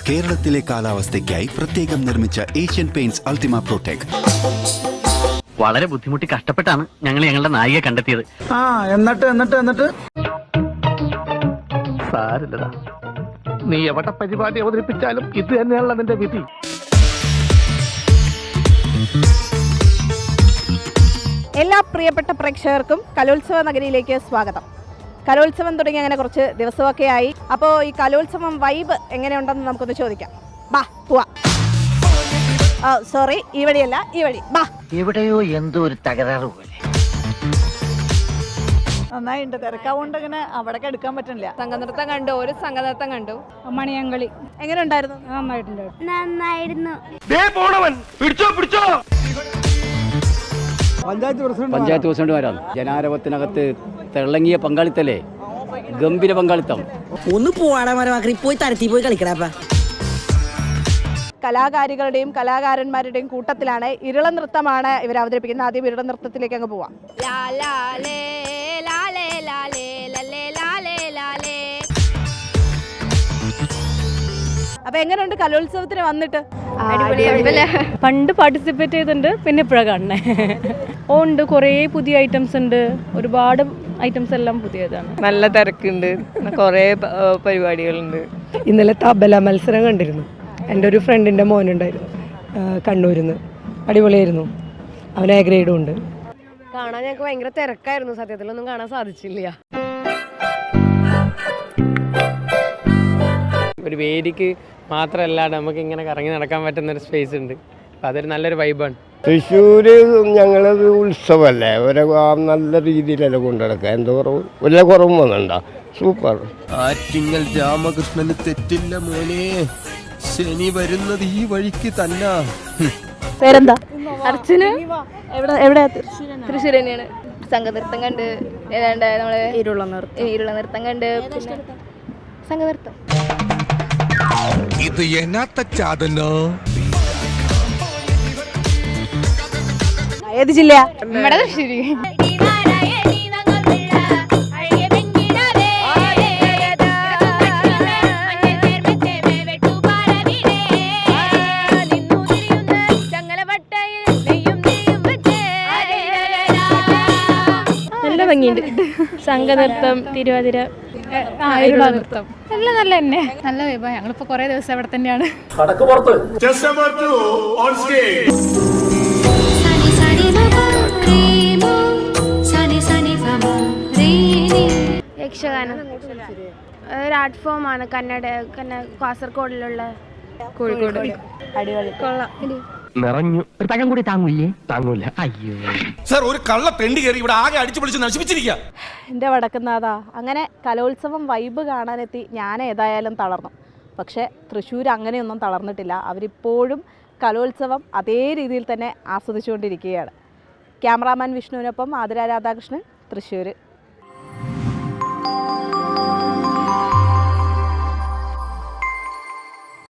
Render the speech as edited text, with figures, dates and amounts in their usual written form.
കേരളത്തിലെ കാലാവസ്ഥയ്ക്കായി പ്രത്യേകം നിർമ്മിച്ച ഏഷ്യൻ പെയിന്റ്സ് അൾട്ടിമ പ്രൊട്ടക്ട്. വളരെ ബുദ്ധിമുട്ടി കഷ്ടപ്പെട്ടാണ് ഞങ്ങൾ ഞങ്ങളുടെ നായികയെ കണ്ടെത്തിയത്. എന്നിട്ട് സാരില്ലടാ, നീ എവിടെ പരിപാടി അവതരിപ്പിച്ചാലും ഇത് തന്നെയാണല്ലോ നിന്റെ വിധി. എല്ലാ പ്രിയപ്പെട്ട പ്രേക്ഷകർക്കും കലോത്സവ നഗരിയിലേക്ക് സ്വാഗതം. കലോത്സവം തുടങ്ങി അങ്ങനെ കുറച്ച് ദിവസമൊക്കെ ആയി. അപ്പോൾ ഈ കലോത്സവം വൈബ് എങ്ങനെയുണ്ടെന്ന് നമുക്കൊന്ന് ചോദിക്കാം. ബാ പോവാ. സോറി, ഈ വഴിയല്ല, ഈ വഴി. ബാ. എവിടെയോ എന്തോ ഒരു തകരാറ് പോലെ. നന്നായിട്ടുണ്ട്. തിരക്കാവുകൊണ്ട് ഇങ്ങനെ അവിടെ എടുക്കാൻ പറ്റുന്നില്ല. സംഘനൃത്തം കണ്ടു, ഒരു സംഘനൃത്തം കണ്ടു. മണിയങ്കളി എങ്ങനെ ഉണ്ടായിരുന്നു? നന്നായിരുന്നു. പഞ്ചായത്ത് പ്രസിഡന്റുമാരാണ്. ജനാരവത്തിനകത്ത് തിളങ്ങിയ പങ്കാളിത്തല്ലേ, ഗംഭീര പങ്കാളിത്തം. ഒന്ന് പോവാടാ, പോയി തരത്തി പോയി കളിക്കടാ. കലാകാരികളുടെയും കലാകാരന്മാരുടെയും കൂട്ടത്തിലാണ് ഇരുള നൃത്തമാണ് ഇവർ അവതരിപ്പിക്കുന്നത്. ആദ്യം ഇരുള നൃത്തത്തിലേക്ക് അങ്ങ് പോവാം. അപ്പൊ എങ്ങനെയുണ്ട് കലോത്സവത്തിന് വന്നിട്ട്? പണ്ട് പാർട്ടിസിപ്പേറ്റ് ചെയ്തിട്ടുണ്ട്, പിന്നെ ഇപ്പോഴാണ് കാണണേ. ഉണ്ട്, കുറേ പുതിയ ഐറ്റംസ് ഉണ്ട്, ഒരുപാട് ഐറ്റംസ് എല്ലാം പുതിയതാണ്. നല്ല തിരക്കുണ്ട്, കുറേ പരിപാടികളുണ്ട്. ഇന്നലെ തബല മത്സരം കണ്ടിരുന്നു. എൻ്റെ ഒരു ഫ്രണ്ടിൻ്റെ മോനുണ്ടായിരുന്നു കണ്ണൂരിൽ നിന്ന്. അടിപൊളിയായിരുന്നു. അവന് എ ഗ്രേഡും ഉണ്ട്. കാണാൻ ഞങ്ങൾക്ക് ഭയങ്കര തിരക്കായിരുന്നു, സത്യത്തിലൊന്നും കാണാൻ സാധിച്ചില്ല. ഒരു വേദിക്ക് മാത്രമല്ലാണ്ട് നമുക്ക് ഇങ്ങനെ കറങ്ങി നടക്കാൻ പറ്റുന്നൊരു സ്പേസ് ഉണ്ട്. അപ്പം അതൊരു നല്ലൊരു വൈബാണ്. തൃശ്ശൂർ ഞങ്ങളത് ഉത്സവമല്ലേ, ഒരു നല്ല രീതിയിലല്ലേ കൊണ്ടുനടക്കുക. എന്താ കുറവ്, വല്ല കുറവും വന്നിട്ടുണ്ടോ? സൂപ്പർ. ആറ്റിങ്ങൽ രാമകൃഷ്ണന് തെറ്റില്ല മോനെ, ശനി വരുന്നത് ഈ വഴിക്ക് തന്നെ. പേരെന്താ? അർച്ചന. എവിടെ? തൃശ്ശൂർ തന്നെയാണ്. സംഘനൃത്തം കണ്ട്, നമ്മള് ഇരുള നൃത്തം കണ്ട്, പിന്നെ സംഘനൃത്തം. ഇത് എന്നാത്ത ചാതനോ? ഏത് ജില്ല? നമ്മുടെ തൃശ്ശൂര്. നല്ല ഭംഗിയുണ്ട്. സംഘനൃത്തം, തിരുവാതിര, നൃത്തം എല്ലാം നല്ല തന്നെ, നല്ല വൈബാ. ഞങ്ങളിപ്പോ കുറെ ദിവസം ഇവിടെ തന്നെയാണ്. യക്ഷഗാനം ഒരു ആർട്ട് ഫോമാണ്. കാസർഗോഡിലുള്ള, കോഴിക്കോട്. അടിപൊളി. കൊള്ളാം. നിറഞ്ഞു. ഒരു പഴം കൂടി താങ്ങൂല. അയ്യോ സർ, ഒരു കള്ള പെണ്ടി കയറി ഇവിടെ ആകെ അടിച്ചു പൊളിച്ച് നശിപ്പിച്ചിരിക്കുക. എൻ്റെ വടക്കുന്നാഥാ. അങ്ങനെ കലോത്സവം വൈബ് കാണാനെത്തി ഞാൻ ഏതായാലും തളർന്നു. പക്ഷേ തൃശ്ശൂർ അങ്ങനെയൊന്നും തളർന്നിട്ടില്ല. അവരിപ്പോഴും കലോത്സവം അതേ രീതിയിൽ തന്നെ ആസ്വദിച്ചുകൊണ്ടിരിക്കുകയാണ്. ക്യാമറാമാൻ വിഷ്ണുവിനൊപ്പം ആതിര രാധാകൃഷ്ണൻ, തൃശ്ശൂർ.